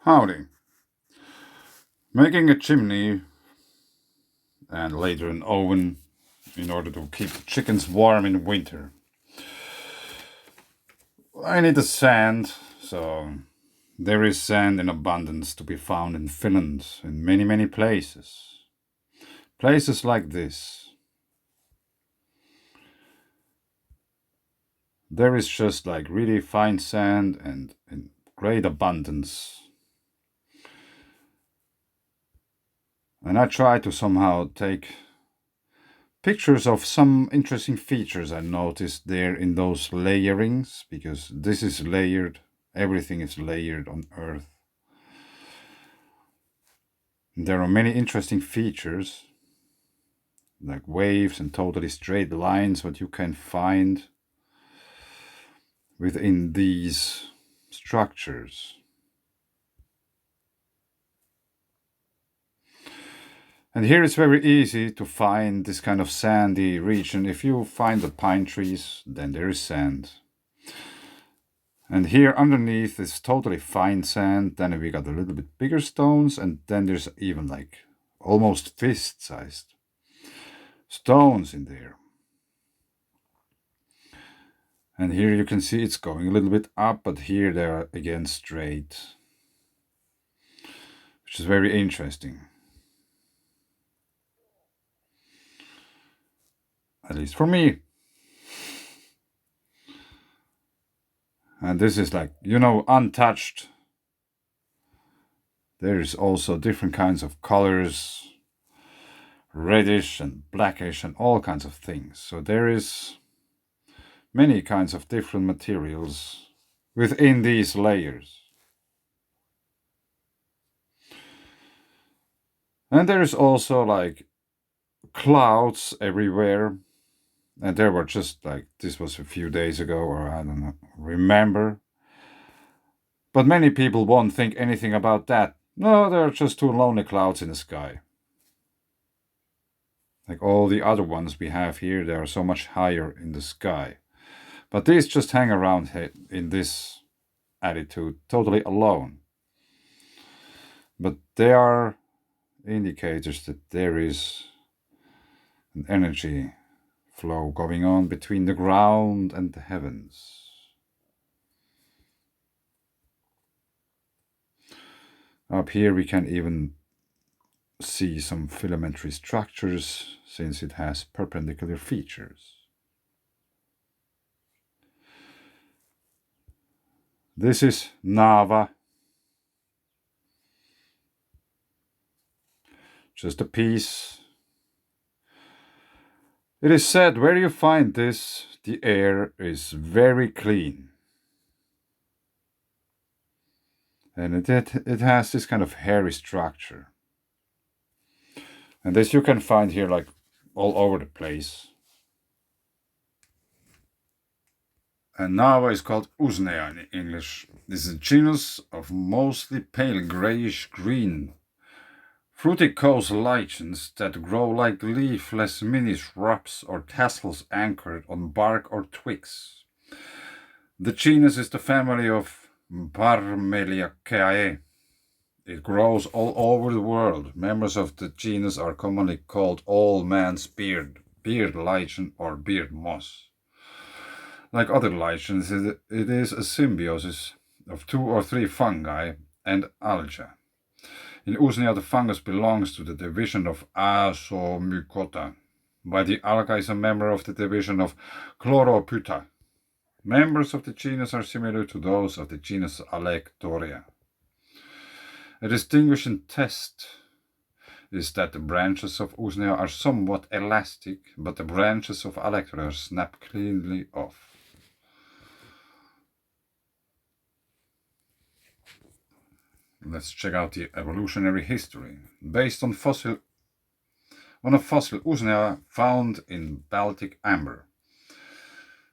Howdy. Making a chimney and later an oven in order to keep the chickens warm in winter. I need the sand, so there is sand in abundance to be found in Finland in many, many places. Places like this. There is just like really fine sand and in great abundance. And I try to somehow take pictures of some interesting features I noticed there in those layerings, because this is layered, everything is layered on Earth. There are many interesting features, like waves and totally straight lines, what you can find within these structures. And here it's very easy to find this kind of sandy region. If you find the pine trees, then there is sand. And here underneath is totally fine sand. Then we got a little bit bigger stones, and then there's even like almost fist-sized stones in there. And here you can see it's going a little bit up, but here they are again straight, which is very interesting. At least for me. And this is like, untouched. There is also different kinds of colors, reddish and blackish and all kinds of things. So there is many kinds of different materials within these layers. And there is also like clouds everywhere. And there were just like, this was a few days ago, or I don't know, remember. But many people won't think anything about that. No, there are just two lonely clouds in the sky. Like all the other ones we have here, they are so much higher in the sky. But these just hang around in this attitude, totally alone. But they are indicators that there is an energy flow going on between the ground and the heavens. Up here we can even see some filamentary structures, since it has perpendicular features. This is Nava. Just a piece. It is said where you find this, the air is very clean. And it has this kind of hairy structure. And this you can find here like all over the place. And Nava is called Usnea in English. This is a genus of mostly pale grayish-green fruticose lichens that grow like leafless mini shrubs or tassels anchored on bark or twigs. The genus is the family of Parmeliaceae. It grows all over the world. Members of the genus are commonly called old man's beard lichen, or beard moss. Like other lichens, it is a symbiosis of 2 or 3 fungi and algae. In Usnea, the fungus belongs to the division of Asomycota, while the alga is a member of the division of Chlorophyta. Members of the genus are similar to those of the genus Alectoria. A distinguishing test is that the branches of Usnea are somewhat elastic, but the branches of Alectoria snap cleanly off. Let's check out the evolutionary history. Based on a fossil Usnea found in Baltic amber.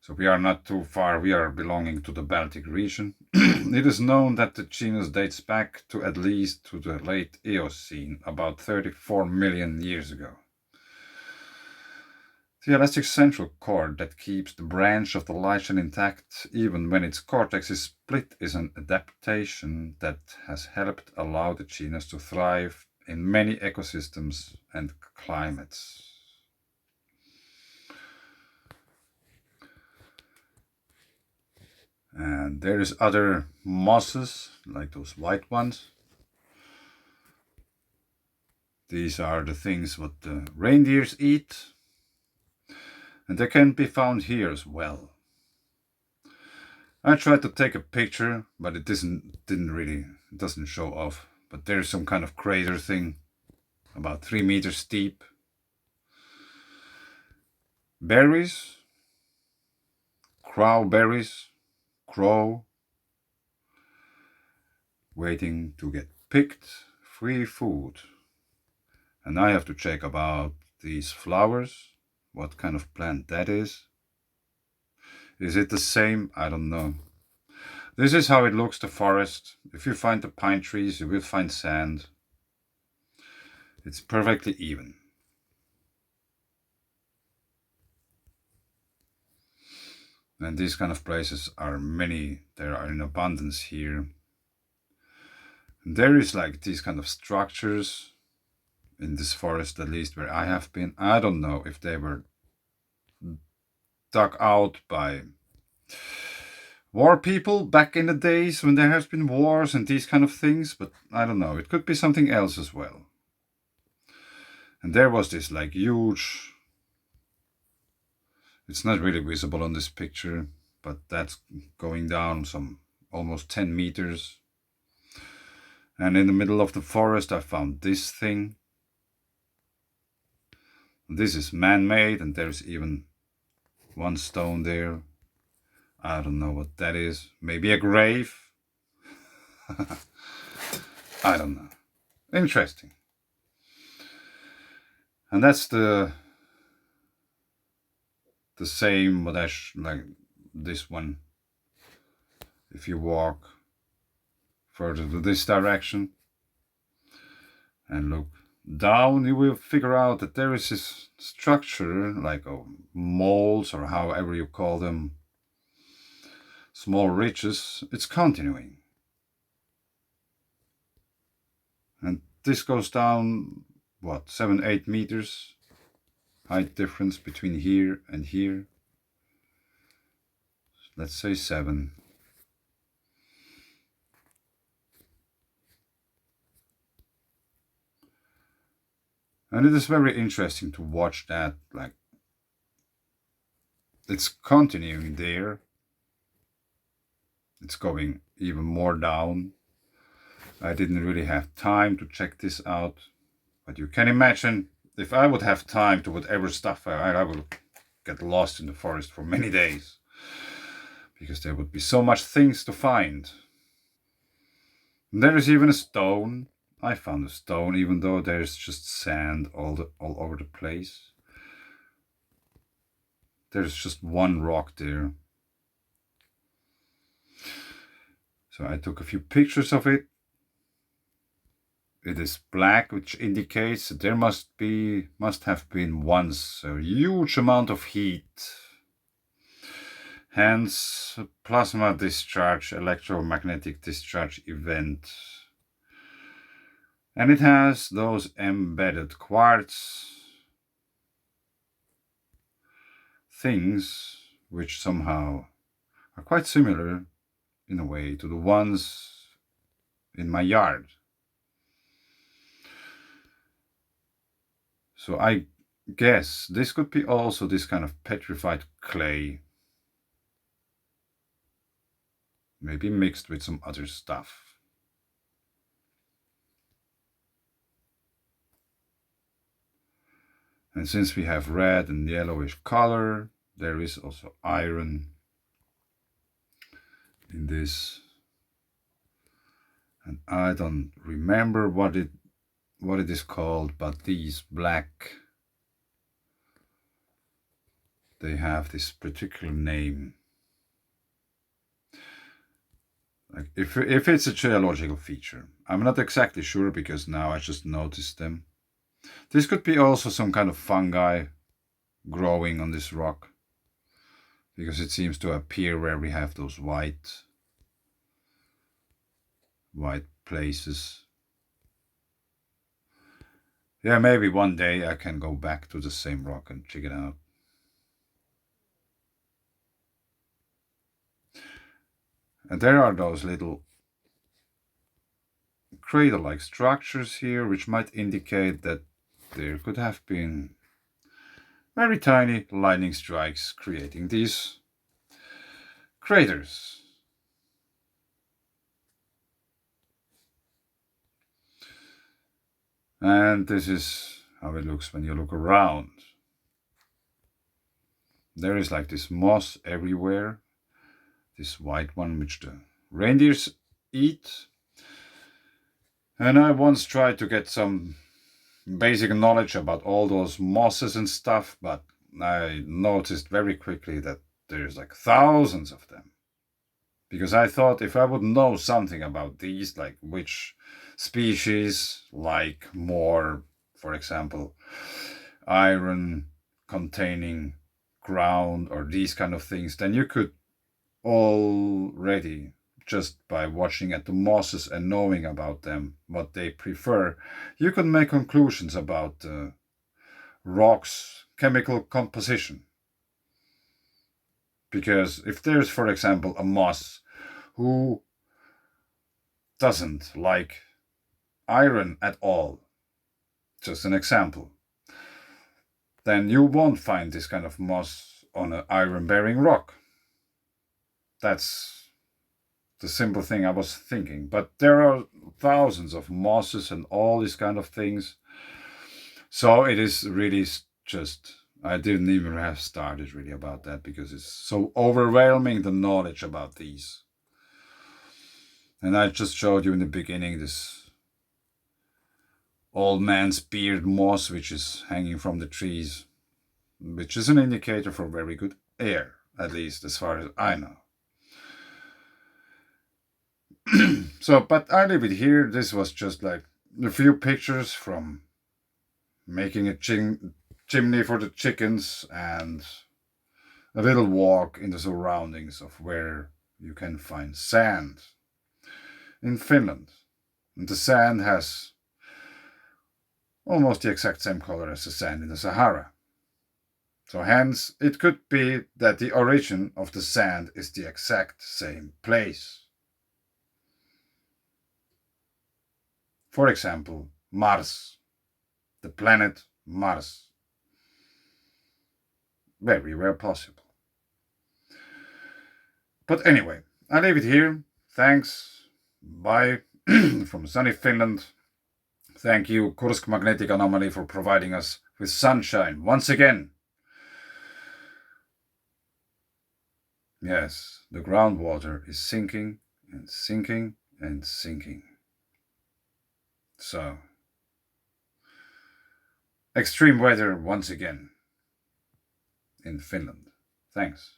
So we are not too far, we are belonging to the Baltic region. It is known that the genus dates back to at least to the late Eocene, about 34 million years ago. The elastic central cord that keeps the branch of the lichen intact even when its cortex is split is an adaptation that has helped allow the genus to thrive in many ecosystems and climates. And there is other mosses, like those white ones. These are the things what the reindeers eat. And they can be found here as well. I tried to take a picture, but it doesn't show off. But there's some kind of crater thing, about 3 meters deep. Berries, crowberries, crow, waiting to get picked, free food. And I have to check about these flowers, what kind of plant that is. Is it the same? I don't know. This is how it looks, the forest. If you find the pine trees, you will find sand. It's perfectly even. And these kind of places are many. There are in abundance here. And there is like these kind of structures in this forest, at least where I have been. I don't know if they were dug out by war people back in the days when there has been wars and these kind of things, but I don't know. It could be something else as well. And there was this like huge, it's not really visible on this picture, but that's going down some almost 10 meters. And in the middle of the forest I found this thing. This is man-made, and there's even one stone there. I don't know what that is. Maybe a grave? I don't know. Interesting. And that's the same, but like this one. If you walk further to this direction and look down, you will figure out that there is this structure, like moles or however you call them, small ridges. It's continuing. And this goes down, what, 7-8 meters height difference between here and here. Let's say 7. And it is very interesting to watch that, like, it's continuing there. It's going even more down. I didn't really have time to check this out, but you can imagine if I would have time to whatever stuff I would get lost in the forest for many days, because there would be so much things to find. And there is even a stone. I found a stone, even though there's just sand all over the place. There's just one rock there. So I took a few pictures of it. It is black, which indicates that there must have been once a huge amount of heat. Hence, plasma discharge, electromagnetic discharge event. And it has those embedded quartz things, which somehow are quite similar in a way to the ones in my yard. So I guess this could be also this kind of petrified clay, maybe mixed with some other stuff. And since we have red and yellowish color, there is also iron in this. And I don't remember what it is called, but these black, they have this particular name. Like if it's a geological feature, I'm not exactly sure because now I just noticed them. This could be also some kind of fungi, growing on this rock, because it seems to appear where we have those white places. Yeah, maybe one day I can go back to the same rock and check it out. And there are those little crater-like structures here, which might indicate that there could have been very tiny lightning strikes creating these craters. And this is how it looks when you look around. There is like this moss everywhere, this white one which the reindeers eat. And I once tried to get some basic knowledge about all those mosses and stuff, but I noticed very quickly that there's like thousands of them. Because I thought if I would know something about these, like which species like more, for example, iron containing ground or these kind of things, then you could already, just by watching at the mosses and knowing about them, what they prefer, you could make conclusions about the rock's chemical composition. Because if there's, for example, a moss who doesn't like iron at all, just an example, then you won't find this kind of moss on an iron-bearing rock. That's the simple thing I was thinking. But there are thousands of mosses and all these kind of things. So it is really just, I didn't even have started really about that because it's so overwhelming, the knowledge about these. And I just showed you in the beginning this old man's beard moss, which is hanging from the trees, which is an indicator for very good air, at least as far as I know. So, but I leave it here. This was just like a few pictures from making a chimney for the chickens and a little walk in the surroundings of where you can find sand in Finland. And the sand has almost the exact same color as the sand in the Sahara. So hence, it could be that the origin of the sand is the exact same place. For example, Mars, the planet Mars. Very rare possible. But anyway, I leave it here. Thanks. Bye from sunny Finland. Thank you, Kursk Magnetic Anomaly, for providing us with sunshine once again. Yes, the groundwater is sinking and sinking and sinking. So, extreme weather once again in Finland. Thanks.